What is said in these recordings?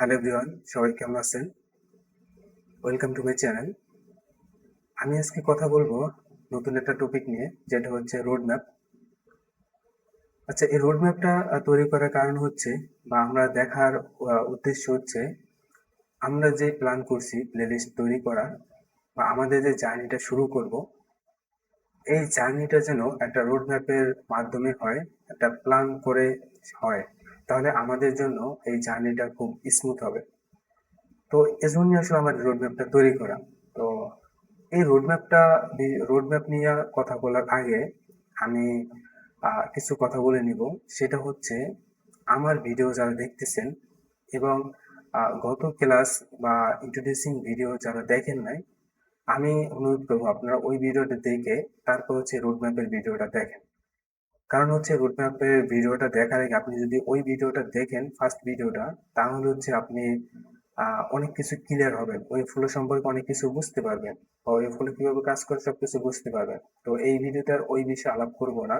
Hello everyone, সবাই কেমন আছেন? Welcome to my channel. আমি আজকে কথা বলবো নতুন একটা টপিক নিয়ে, যেটা হচ্ছে রোড ম্যাপ। আচ্ছা, এই রোড ম্যাপটা তৈরি করার কারণ হচ্ছে, বা আমরা দেখার উদ্দেশ্য হচ্ছে, আমরা যে প্ল্যান করছি প্লেলিস্ট তৈরি করা, বা আমাদের যে জার্নিটা শুরু করব, এই জার্নিটা যেন একটা রোড ম্যাপের মাধ্যমে হয়, একটা প্ল্যান করে হয়। তাহলে আমাদের জন্য এই জার্নিটা খুব স্মুথ হবে। তো এজন্যই আসলে আমাদের রোড ম্যাপটা তৈরি করা। তো এই রোড ম্যাপ নিয়ে কথা বলার আগে আমি কিছু কথা বলে নিব। সেটা হচ্ছে, আমার ভিডিও যারা দেখতেছেন এবং গত ক্লাস বা ইন্ট্রোডিউসিং ভিডিও যারা দেখেন নাই, আমি অনুরোধ করবো আপনারা ওই ভিডিওটা দেখে তারপর হচ্ছে রোড ম্যাপের ভিডিওটা দেখেন। কারণ হচ্ছে রোড ম্যাপের ভিডিওটা দেখার আগে আপনি যদি ওই ভিডিওটা দেখেন, ফার্স্ট ভিডিওটা, তাহলে হচ্ছে আপনি অনেক কিছু ক্লিয়ার হবেন, ওই ফ্লো সম্পর্কে অনেক কিছু বুঝতে পারবেন, বা ওই ফ্লো কিভাবে কাজ করে সবকিছু বুঝতে পারবেন। তো এই ভিডিওতে আর ওই বিষয়ে আলাপ করব না,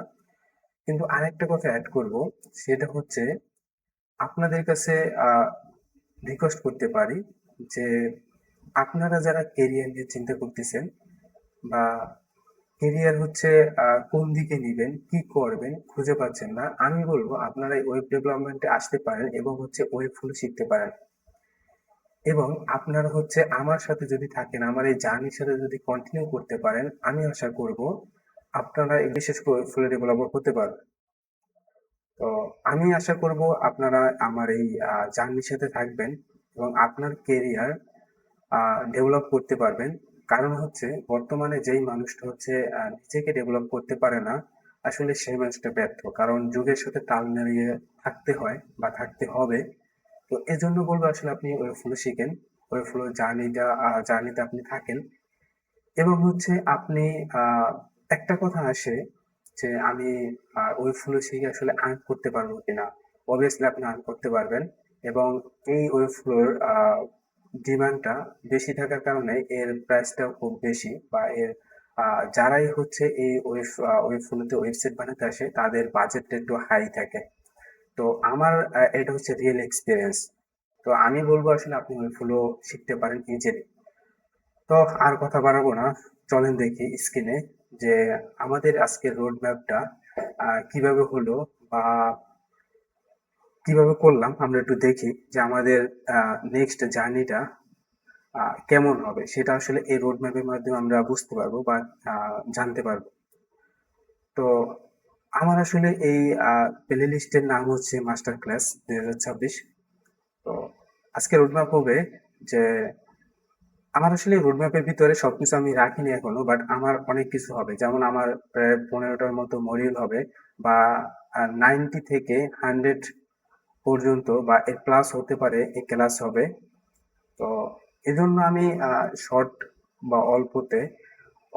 কিন্তু আরেকটা কথা অ্যাড করব। সেটা হচ্ছে, আপনাদের কাছে রিকোয়েস্ট করতে পারি যে, আপনারা যারা কেরিয়ার নিয়ে চিন্তা করতেছেন, বা কেরিয়ার হচ্ছে কোন দিকে নিবেন, কি করবেন খুঁজে পাচ্ছেন না, আমি বলবো আপনারা এই ওয়েব ডেভেলপমেন্টে আসতে পারেন এবং হচ্ছে ওয়েব ফ্লো শিখতে পারেন। এবং আপনারা হচ্ছে আমার সাথে যদি থাকেন, আমার এই জার্নির সাথে যদি কন্টিনিউ করতে পারেন, আমি আশা করব আপনারা এই বিশেষ করে ওয়েব ফ্লো ডেভেলপার হতে পারবেন। তো আমি আশা করব আপনারা আমার এই জার্নির সাথে থাকবেন এবং আপনার কেরিয়ার ডেভেলপ করতে পারবেন। কারণ হচ্ছে, বর্তমানে যেই মানুষটা হচ্ছে নিজেকে ডেভেলপ করতে পারে না, আসলে সেই মানুষটা ব্যর্থ। কারণ যুগের সাথে তাল মিলিয়ে থাকতে হয় বা থাকতে হবে। তো এজন্য বলবো আসলে আপনি ওয়েব ফ্লো শিখেন, ওয়েব ফ্লো জার্নিতে আপনি থাকেন। এবং হচ্ছে আপনি একটা কথা আসে যে, আমি ওয়েব ফ্লো শিখে আসলে আর্ন করতে পারবো কিনা। অবভিয়াসলি আপনি আর্ন করতে পারবেন। এবং এই ওয়েব ফ্লোর ডিমান্ডটা বেশি থাকার কারণে এর প্রাইসটাও খুব বেশি, বা এর যারাই হচ্ছে এই ওয়েব ফ্লোতে ওয়েবসাইট বানাতে আসে, তাদের বাজেটটা একটু হাই থাকে। তো আমার এটা হচ্ছে রিয়েল এক্সপিরিয়েন্স। তো আমি বলবো আসলে আপনি ওয়েব ফ্লো শিখতে পারেন ইজিলি। তো আর কথা বাড়াবো না, চলেন দেখি স্ক্রিনে যে আমাদের আজকের রোড ম্যাপটা কিভাবে হলো, বা কিভাবে করলাম, আমরা একটু দেখি যে আমাদের নেক্সট জার্নিটা কেমন হবে। সেটা আসলে এই রোড ম্যাপের মাধ্যমে আমরা বুঝতে পারবো বা জানতে পারবো। তো আমার আসলে এই প্লে লিস্টের নাম হচ্ছে মাস্টার ক্লাস 2026। তো আজকে রোড ম্যাপ হবে যে, আমার আসলে রোড ম্যাপের ভিতরে সবকিছু আমি রাখিনি এখনো, বাট আমার অনেক কিছু হবে। যেমন আমার প্রায় 15টার মতো মডিউল হবে, বা 90 থেকে 100 পর্যন্ত বা এর প্লাস হতে পারে এই ক্লাস হবে। তো এজন্য আমি শর্ট বা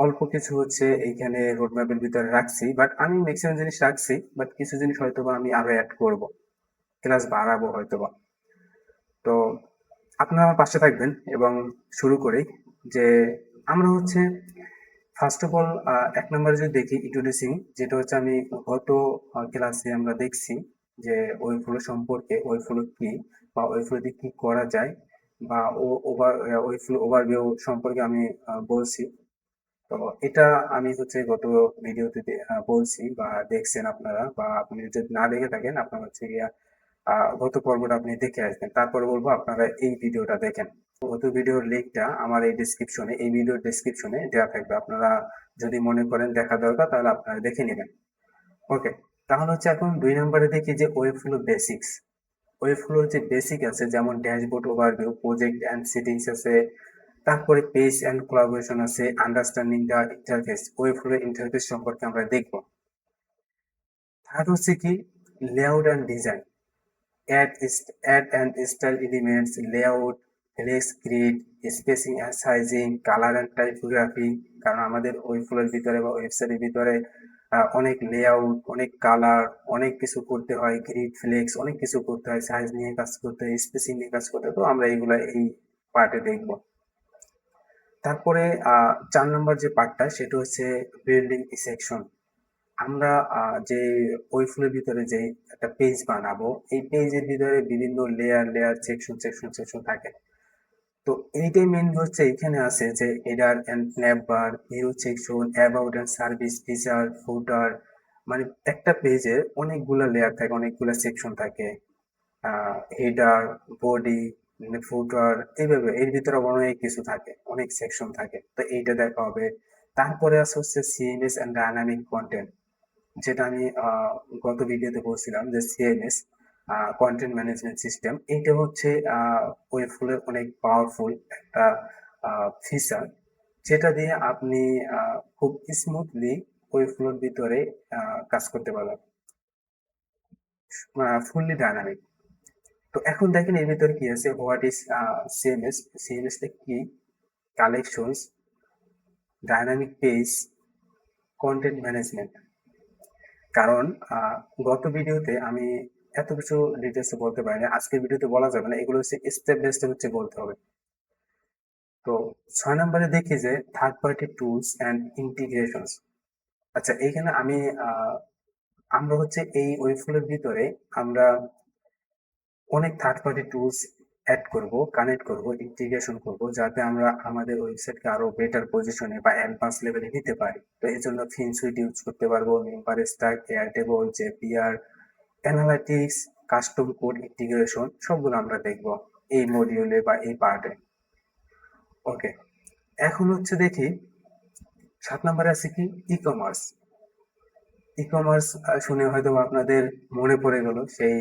অল্প কিছু হচ্ছে এইখানে রোড ম্যাপের ভিতরে রাখছি, বাট আমি ম্যাক্সিমাম জিনিস রাখছি, বাট কিছু জিনিস হয়তোবা আমি আরো অ্যাড করব, ক্লাস বাড়াবো হয়তোবা। তো আপনারা আমার পাশে থাকবেন এবং শুরু করি যে, আমরা হচ্ছে ফার্স্ট অফ অল এক নম্বরে যদি দেখি ইন্ট্রোডিউসিং, যেটা হচ্ছে আমি গত ক্লাসে আমরা দেখছি যে ওই ফ্লো সম্পর্কে, ওই ফ্লো কি, বা ওই ফ্লো দিয়ে কি করা যায়, বা ওই ফ্লো ওভারভিউ সম্পর্কে আমি বলছি। তো এটা আমি হচ্ছে গত ভিডিওতে বলছি বা দেখছেন আপনারা, বা আপনি যদি না দেখে থাকেন আপনারা হচ্ছে গিয়া গত পর্বটা আপনি দেখে আসবেন। তারপরে বলবো আপনারা এই ভিডিওটা দেখেন। গত ভিডিওর লিঙ্কটা আমার এই ভিডিওর ডেসক্রিপশনে দেওয়া থাকবে। আপনারা যদি মনে করেন দেখা দরকার, তাহলে আপনারা দেখে নেবেন। ওকে, তাহলে হচ্ছে এখন 2 নম্বরে দেখি যে web flow basics. Web floor যে বেসিক আছে, যেমন dashboard overview, project and settings আছে, তারপরে পেজ অ্যান্ড কোলাবোরেশন আছে, understanding the interface, web flow interface সম্পর্কে আমরা দেখবো। থার্ড হচ্ছে কি, layout and design, add and style elements, layout, flex grid, spacing and sizing, color and typography। কারণ আমাদের ওই ফ্লোর ভিতরে বা ওয়েবসাইটের ভিতরে অনেক লেআউট, অনেক কালার, অনেক কিছু করতে হয়, গ্রিড ফ্লেক্স, অনেক কিছু করতে হয়, সাইজ নিয়ে কাজ করতে হয়, স্পেসিং নিয়ে কাজ করতে হয়। তো আমরা এইগুলা এই পার্টে দেখবো। তারপরে 4 নম্বর যে পার্টটা, সেটা হচ্ছে বিল্ডিং সেকশন। আমরা যে ওই ফুলের ভিতরে যে একটা পেজ বানাবো, এই পেজের ভিতরে বিভিন্ন layer layer section section section থাকে। তো এইটাই মেন হচ্ছে এখানে আছে যে header and navbar view section about and service feature footer, মানে একটা পেজে অনেকগুলা লেয়ার থাকে, অনেকগুলা সেকশন থাকে। হেডার, বডি, ফুটার, এইভাবে এর ভিতরে অনেক কিছু থাকে, অনেক সেকশন থাকে, তো এইটা দেখা হবে। তারপরে আছে হচ্ছে সিএমএস এন্ড ডাইনামিক কন্টেন্ট, যেটা আমি গত ভিডিওতে বলছিলাম যে সিএমএস কন্টেন্ট ম্যানেজমেন্ট সিস্টেম, এইটা হচ্ছে ওয়েবফ্লোর অনেক পাওয়ারফুল একটা ফিচার, যেটা দিয়ে আপনি খুব স্মুথলি ওয়েবফ্লোর ভিতরে কাজ করতে পারবেন, ফুললি ডাইনামিক। তো এখন দেখেন এর ভিতরে কি আছে, হোয়াট ইজ সিএমএস, সিএমএস কি, collections, dynamic page, content management. কারণ গত ভিডিওতে আমি এত কিছু ডিটেলসে বলতে পারি না, আজকের ভিডিওতে বলা যাবে না, এগুলো হচ্ছে স্টেপ বাই স্টেপ হচ্ছে বলতে হবে। তো 6 নম্বরে দেখি যে থার্ড পার্টি টুলস অ্যান্ড ইন্টিগ্রেশনস। আচ্ছা, এইখানে আমরা হচ্ছে এই ওয়েবফ্লোর ভিতরে আমরা অনেক থার্ড পার্টি টুলস অ্যাড করব, কানেক্ট করব, ইন্টিগ্রেশন করব, যাতে আমরা আমাদের ওয়েবসাইটকে আরো বেটার পজিশনে বা অ্যাডভান্স লেভেলে নিতে পারি। তো এই জন্য থিম সুইট ইউজ করতে পারবো, member stack, Airtable, JPR, analytics, custom code integration, সবগুলো আমরা দেখব এই মডিউলে বা এই পার্টে। ওকে, এখন হচ্ছে দেখি 7 নম্বরে আছে কি, ই কমার্স। ই কমার্স শুনে হয়তো আপনাদের মনে পড়ে গেল সেই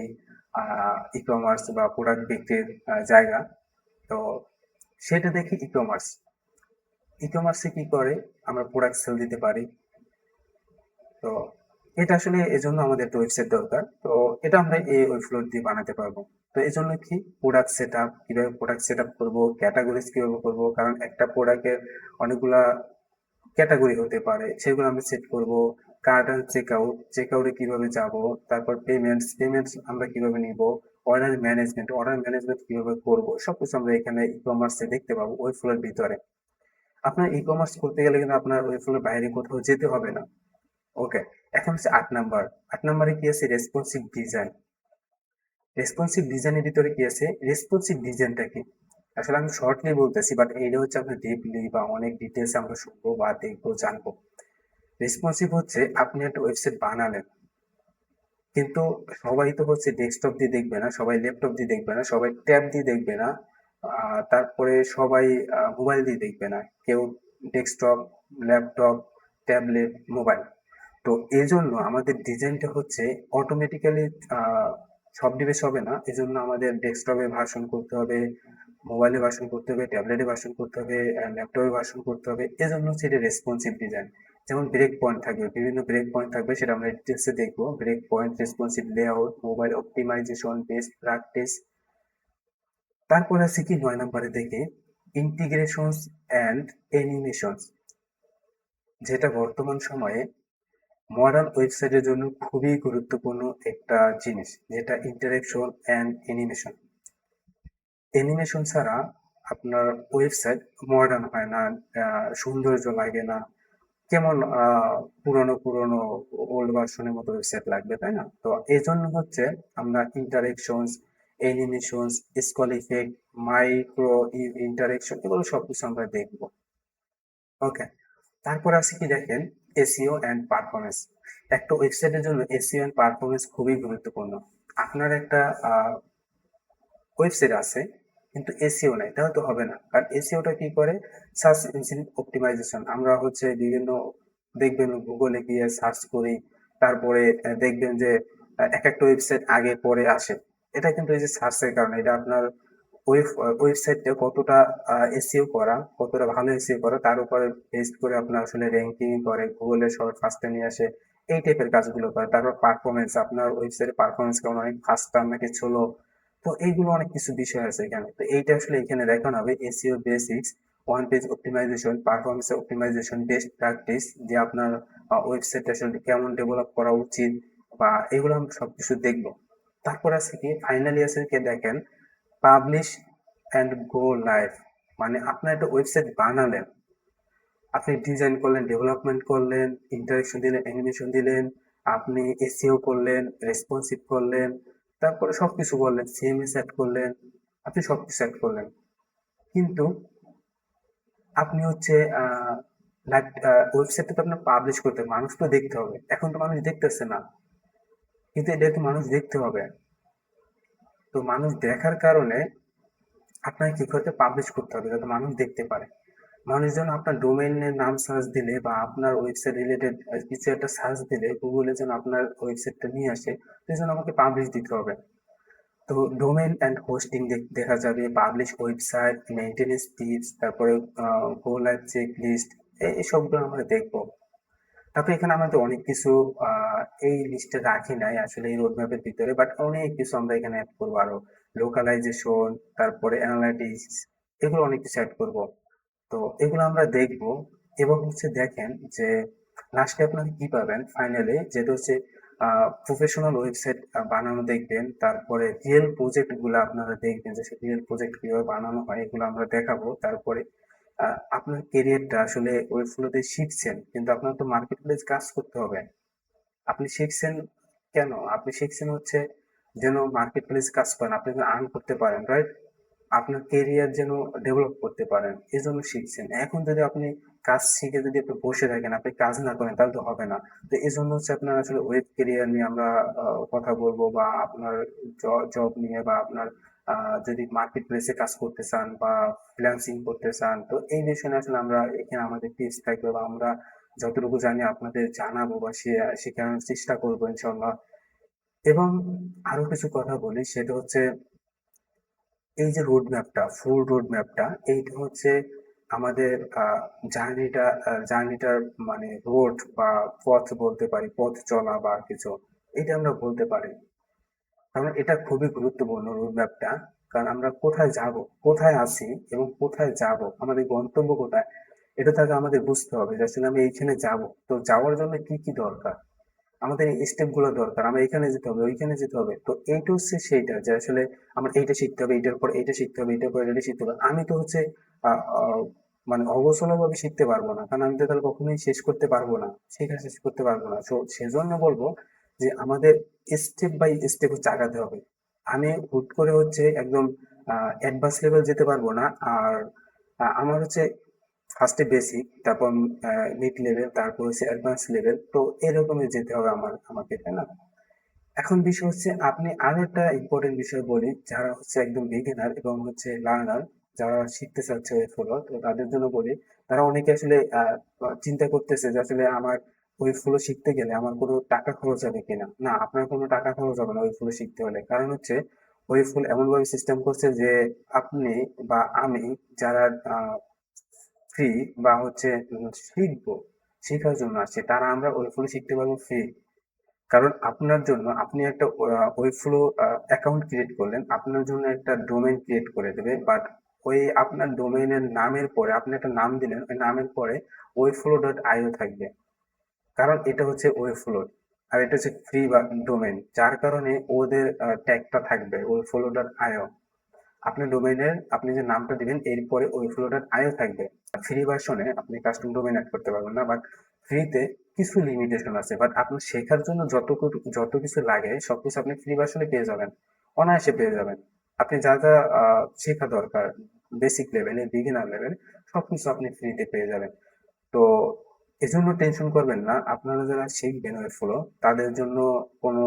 ই কমার্স বা প্রোডাক্ট বিক্রির জায়গা। তো সেটা দেখি ই কমার্স। ই কমার্সে কি করে, আমরা প্রোডাক্ট সেল দিতে পারি। তো এটা আসলে এজন্য আমাদের একটা ওয়েবসাইট দরকার, তো এটা আমরা এই ওয়েবফ্লোর দিয়ে বানাতে পারবো। তো এই জন্য কি, প্রোডাক্ট সেট আপ, কিভাবে প্রোডাক্ট সেট আপ করবো, ক্যাটাগরিজ কিভাবে করবো, কারণ একটা প্রোডাক্টের অনেকগুলা ক্যাটাগরি হতে পারে, সেগুলো আমরা সেট করব। কার্ট এন্ড চেক আউটে কিভাবে যাব, তারপর পেমেন্টস আমরা কিভাবে নিব, অর্ডার ম্যানেজমেন্ট কিভাবে করব, সবকিছু আমরা এখানে ই কমার্সে দেখতে পাবো ওই ফ্লোর ভিতরে। আপনার ই কমার্স করতে গেলে কিন্তু আপনার ওই ফ্লোর বাইরে কোথাও যেতে হবে না। ওকে, এখন হচ্ছে 8 নাম্বার। 8 নাম্বারে কি আছে, রেসপন্সিভ ডিজাইন। রেসপন্সিভ ডিজাইনের ভিতরে কি আছে, রেসপন্সিভ ডিজাইনটা কি, আসলে আমি শর্টলি বলতেছি, বাট এইটা হচ্ছে আপনার ডিপলি বা অনেক ডিটেলস আমরা শুনবো বা দেখবো জানবো। রেসপন্সিভ হচ্ছে আপনি একটা ওয়েবসাইট বানালেন, কিন্তু সবাই তো হচ্ছে ডেস্কটপ দিয়ে দেখবে না, সবাই ল্যাপটপ দিয়ে দেখবে না, সবাই ট্যাব দিয়ে দেখবে না, তারপরে সবাই মোবাইল দিয়ে দেখবে না, কেউ ডেস্কটপ, ল্যাপটপ, ট্যাবলেট, মোবাইল। তো এই জন্য আমাদের ডিজাইনটা হচ্ছে অটোমেটিক্যালি সব ডিভাইস হবে না, এই জন্য আমাদের ডেস্কটপে ভার্সন করতে হবে, মোবাইলে ভার্সন করতে হবে, ট্যাবলেটে ভার্সন করতে হবে, ল্যাপটপে ভার্সন করতে হবে, এজন্য হচ্ছে এটা রেসপন্সিভ ডিজাইন। যেমন ব্রেক পয়েন্ট থাকবে, বিভিন্ন ব্রেক পয়েন্ট থাকবে, সেটা আমরা ডিটেলসে দেখবো। Break point, responsive layout, mobile optimization, best practice. তারপর আছে কি 9 নম্বরে দেখে ইন্টিগ্রেশনস অ্যান্ড অ্যানিমেশনস, যেটা বর্তমান সময়ে মডার্ন ওয়েবসাইটের জন্য খুবই গুরুত্বপূর্ণ একটা জিনিস, যেটা ইন্টারেকশন অ্যান্ড অ্যানিমেশন। অ্যানিমেশন ছাড়া আপনার ওয়েবসাইট মডার্ন হয় না, সৌন্দর্য লাগে না, কেমন পুরনো পুরনো ওল্ড ভার্সনের মতো ওয়েবসাইট লাগবে, তাই না? তো এই জন্য হচ্ছে আমরা interactions, animations, scroll effect, micro interaction, এগুলো সবকিছু আমরা দেখবো। ওকে, তারপর আছে কি দেখেন, এসইও অ্যান্ড পারফরমেন্স। একটা ওয়েবসাইটের জন্য এসইও অ্যান্ড পারফরমেন্স খুবই গুরুত্বপূর্ণ। আপনার একটা ওয়েবসাইট আছে কিন্তু এসইও নাই, তাহলে তো হবে না। কারণ এসইওটা কি করে, সার্চ ইঞ্জিন অপটিমাইজেশন। আমরা হচ্ছে বিভিন্ন, দেখবেন গুগলে গিয়ে সার্চ করি, তারপরে দেখবেন যে এক একটা ওয়েবসাইট আগে পরে আসে। এটা কিন্তু এই যে সার্চের কারণে, এটা আপনার ওয়েবসাইটটা কতটা এসইও করা, কতটা ভালো এসইও করা, তার উপরে বেসড করে আপনার আসলে র্যাঙ্কিং করে, গুগলে সবার ফার্স্টে নিয়ে আসে, এই টাইপের কাজগুলো করে। তারপর পারফরমেন্স, আপনার ওয়েবসাইটের পারফরমেন্স কেমন, অনেক ফাস্টার নাকি স্লো, তো এইগুলো অনেক কিছু বিষয় আছে এখানে। তো এইটা আসলে এখানে দেখানো হবে, SEO basics, one page optimization, performance optimization, best practice, যে আপনার ওয়েবসাইট আসলে কেমন ডেভেলপ করা উচিত, বা এগুলো আমরা সবকিছু দেখবো। তারপর আছে কি, ফাইনালি আছে কি দেখেন, পাবলিশ অ্যান্ড গো লাইভ। মানে আপনার একটা ওয়েবসাইট বানালেন, আপনি ডিজাইন করলেন, ডেভেলপমেন্ট করলেন, ইন্টারেকশন দিলেন, অ্যানিমেশন দিলেন, আপনি এসইও করলেন, রেসপন্সিভ করলেন, তারপরে সবকিছু করলেন, সিএমএস অ্যাড করলেন, আপনি সবকিছু অ্যাড করলেন। কিন্তু আপনি হচ্ছে লাইভ ওয়েবসাইটটা তো আপনার পাবলিশ করতে হবে, মানুষ তো দেখতে হবে। এখন তো মানুষ দেখতেছে না, কিন্তু এটা তো মানুষ দেখতে হবে। তো মানুষ দেখার কারণে আপনাকে কি করতে পাবলিশ করতে হবে যাতে মানুষ দেখতে পারে। মানুষ যেন আপনার ডোমেইনের নাম সার্চ দিলে বা আপনার ওয়েবসাইট রিলেটেড কিছু একটা সার্চ দিলে গুগলে যেন আপনার ওয়েবসাইটটা নিয়ে আসে, সেই জন্য আমাকে পাবলিশ দিতে হবে। তো ডোমেইন অ্যান্ড হোস্টিং দেখা যাবে, পাবলিশ ওয়েবসাইট, মেইনটেনেন্স টিপস, তারপরে গো লাইভ চেক লিস্ট, এই সবগুলো আমরা দেখবো। তারপরে এখানে আমাদের অনেক কিছু এই লিস্টে রাখি নাই আসলে এই রোডম্যাপের ভিতরে, বাট অনেক কিছু আমরা এখানে অ্যাড করবো আরো। লোকালাইজেশন, তারপরে অ্যানালাইটিক্স, এগুলো অনেক কিছু অ্যাড করবো। তো এগুলো আমরা দেখবো। এবং হচ্ছে দেখেন যে লাস্টে আপনারা কি পাবেন ফাইনালি, যেটা হচ্ছে প্রফেশনাল ওয়েবসাইট বানানো দেখবেন, তারপরে রিয়েল প্রজেক্ট গুলো আপনারা দেখবেন যে রিয়েল প্রজেক্ট কিভাবে বানানো হয় এগুলো আমরা দেখাবো। তারপরে আপনার কেরিয়ারটা আসলে ওয়েব ফ্লোতে শিখছেন, কিন্তু আপনার তো মার্কেট প্লেস কাজ করতে হবে। আপনি শিখছেন কেন? আপনি শিখছেন হচ্ছে যেন মার্কেট প্লেস কাজ করেন, আপনি যেন আর্ন করতে পারেন, রাইট? আপনার কেরিয়ার যেন ডেভেলপ করতে পারেন, এজন্য শিখছেন। এখন যদি আপনি কাজ শিখে যদি আপনি বসে থাকেন, আপনি কাজ না করেন, তাহলে তো হবে না। তো এই জন্য হচ্ছে আপনার আসলে ওয়েব কেরিয়ার নিয়ে আমরা কথা বলবো, বা আপনার জব নিয়ে, বা আপনার যদি মার্কেট প্লেসে কাজ করতে চান বা ফ্রিল্যান্সিং করতে চান, তো এই বিষয়ে নিয়ে আসলে আমরা এখানে আমাদের টিপস থাকবে, বা আমরা যতটুকু জানি আপনাদের জানাবো বা শেখানোর চেষ্টা করবো ইনশাল্লাহ। এবং আরো কিছু কথা বলি, সেটা হচ্ছে এই যে রোড ম্যাপটা, ফুল রোড ম্যাপটা, এইটা হচ্ছে আমাদের জার্নিটার মানে রোড বা পথ বলতে পারি, পথ চলা বা কিছু, এটা আমরা বলতে পারি। কারণ এটা খুবই গুরুত্বপূর্ণ রোড ম্যাপটা। কারণ আমরা কোথায় যাব, কোথায় আছি এবং কোথায় যাব, আমাদের গন্তব্য কোথায়, এটা তাকে আমাদের বুঝতে হবে যে আসলে আমি এইখানে যাব। তো যাওয়ার জন্য কি কি দরকার, আমাদের এই স্টেপ গুলো দরকার, আমরা এখানে যেতে হবে, ওইখানে যেতে হবে। তো এইটা হচ্ছে সেইটা যে আসলে আমার এইটা শিখতে হবে, এইটার পর এইটা শিখতে হবে, এইটার পর এটা শিখতে হবে। আমি তো হচ্ছে আহ, আহ, মানে অগোছালো ভাবে শিখতে পারবো না, কারণ আমি তো তাহলে কখনোই শেষ করতে পারবো না, শেখা শেষ করতে পারবো না। সেজন্য বলবো যে আমাদের স্টেপ বাই স্টেপ হচ্ছে আগাতে হবে। আমি হুট করে হচ্ছে একদম অ্যাডভান্স লেভেল যেতে পারবো না। আর আমার হচ্ছে ফার্স্টে বেসিক, তারপর মিড লেভেল, তারপর হচ্ছে অ্যাডভান্স লেভেল, তো এরকমই যেতে হবে আমাকে, তাই না? এখন বিষয় হচ্ছে আপনি আরো একটা ইম্পর্টেন্ট বিষয় বলি, যারা হচ্ছে একদম বিগিনার এবং হচ্ছে লার্নার, যারা শিখতে চাচ্ছে ওই ফ্লো, তো তাদের জন্য বলি, তারা অনেকে আসলে চিন্তা করতেছে যে আসলে আমার ওই ফ্লো শিখতে গেলে আমার কোনো টাকা খরচ হবে কিনা। না, আপনার কোনো টাকা খরচ হবে না ওই ফ্লো শিখতে হলে। কারণ হচ্ছে ওই ফুল এমন ভাবে সিস্টেম করছে যে আপনি বা আমি যারা ফ্রি বা হচ্ছে শিখবো, শেখার জন্য আসছে, তারা আমরা ওই ফ্লো শিখতে পারবো ফ্রি। কারণ আপনার জন্য আপনি একটা ওয়েবফ্লো অ্যাকাউন্ট ক্রিয়েট করলেন, আপনার জন্য একটা ডোমেইন ক্রিয়েট করে দেবে, বাট ওই আপনার ডোমেইনের নামের পরে আপনি একটা নাম দিলেন, ওই নামের পরে ওয়েবফ্লো ডট আইও থাকবে। কারণ এটা হচ্ছে ওয়েবফ্লো, আর এটা হচ্ছে ফ্রি বা ডোমেইন, যার কারণে ওদের ট্যাগটা থাকবে ওয়েবফ্লো ডট আইও। আপনি ডোমেইনের আপনি যে নামটা দিবেন এরপরে ওয়েবফ্লো ডট আইও থাকবে। ফ্রি ভার্সনে আপনি কাস্টম ডোমেইন অ্যাড করতে পারবেন না, বাট ফ্রিতে কিছু লিমিটেশন আছে, বাট আপনার শেখার জন্য যত কিছু লাগে সবকিছু আপনি ফ্রি ভার্সনে পেয়ে যাবেন, অনায়াসে পেয়ে যাবেন। আপনি যা যা শেখা দরকার বেসিক লেভেলে, বিগিনার লেভেল, সবকিছু আপনি ফ্রিতে পেয়ে যাবেন। তো এজন্য টেনশন করবেন না, আপনারা যারা শিখবেন ওই ফ্লো, তাদের জন্য কোনো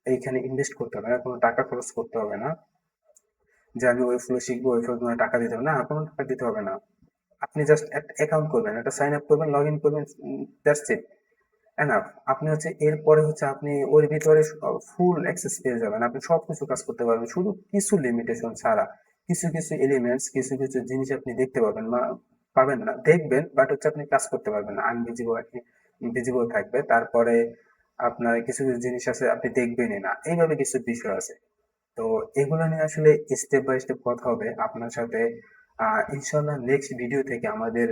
এইখানে ইনভেস্ট করতে হবে না, কোনো টাকা খরচ করতে হবে না যে আমি ওই ফ্লো শিখবো, ওই ফ্লো তোমার টাকা দিতে হবে না, কোনো টাকা দিতে হবে না। আপনি জাস্ট একটা অ্যাকাউন্ট করবেন, একটা সাইন আপ করবেন, লগ ইন করবেন, দ্যাটস ইট, এনাফ। আপনি হচ্ছে এরপরে হচ্ছে আপনি ওর ভিতরে ফুল অ্যাক্সেস পেয়ে যাবেন, আপনি সবকিছু কাজ করতে পারবেন শুধু কিছু লিমিটেশন ছাড়া। কিছু কিছু এলিমেন্টস, কিছু কিছু জিনিস আপনি দেখতে পাবেন, পাবেন না, দেখবেন, বাট হচ্ছে আপনি কাজ করতে পারবেন না, আনভিজিবল, ভিজিবল থাকবে। তারপরে আপনার কিছু কিছু জিনিস আছে আপনি দেখবেনই না, এইভাবে কিছু বিষয় আছে। তো এগুলো নিয়ে আসলে স্টেপ বাই স্টেপ কথা হবে আপনার সাথে। ইনশাল্লাহ নেক্সট ভিডিও থেকে আমাদের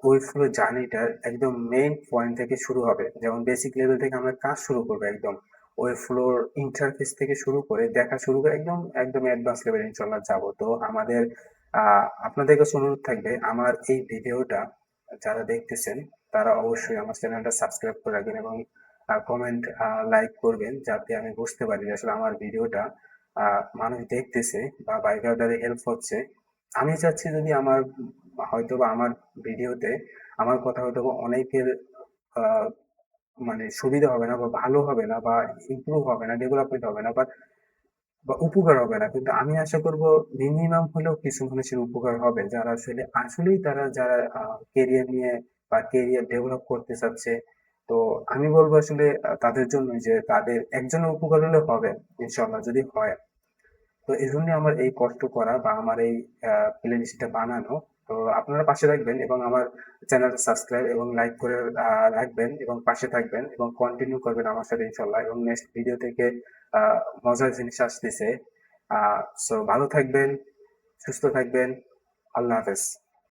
ওই ফ্লো জার্নিটার একদম মেইন পয়েন্ট থেকে শুরু হবে, যেমন বেসিক লেভেল থেকে আমরা কাজ শুরু করবো একদম, ওই ফ্লোর ইন্টারফেস থেকে শুরু করে দেখা শুরু করে একদম একদম অ্যাডভান্স লেভেল ইনশাল্লাহ যাব। তো আমাদের আপনাদের কাছে অনুরোধ থাকবে আমার এই ভিডিওটা যারা দেখতেছেন তারা অবশ্যই আমার চ্যানেলটা সাবস্ক্রাইব করে রাখবেন এবং কমেন্ট লাইক করবেন, যাতে আমি বুঝতে পারি যে আসলে আমার ভিডিওটা মানুষ দেখতেছে বা বাইরে তাদের হেল্প হচ্ছে। আমি চাচ্ছি যদি আমার হয়তো বা আমার ভিডিওতে আমার কথা হয়তো বা অনেকের আহ, মানে সুবিধা হবে না বা ভালো হবে না বা ইমপ্রুভ হবে না, ডেভেলপমেন্ট হবে না, বা উপকার হবে না, কিন্তু আমি আশা করব মিনিমাম হলেও কিছু মানুষের উপকার হবে, যারা আসলে আসলেই তারা যারা কেরিয়ার নিয়ে বা কেরিয়ার ডেভেলপ করতে চাচ্ছে। তো আমি বলবো আসলে তাদের জন্য যে তাদের একজনের উপকার হলে হবে, ইনশাল্লাহ যদি হয়। তো এই জন্য আমার এই কষ্ট করা বা আমার এই প্লে লিস্টটা বানানো। তো আপনারা পাশে রাখবেন এবং আমার চ্যানেলটা সাবস্ক্রাইব এবং লাইক করে রাখবেন এবং পাশে থাকবেন এবং কন্টিনিউ করবেন আমার সাথে ইনশাল্লাহ। এবং নেক্সট ভিডিও থেকে আহ, মজার জিনিস আসতেছে। সো ভালো থাকবেন, সুস্থ থাকবেন। আল্লাহ হাফেজ।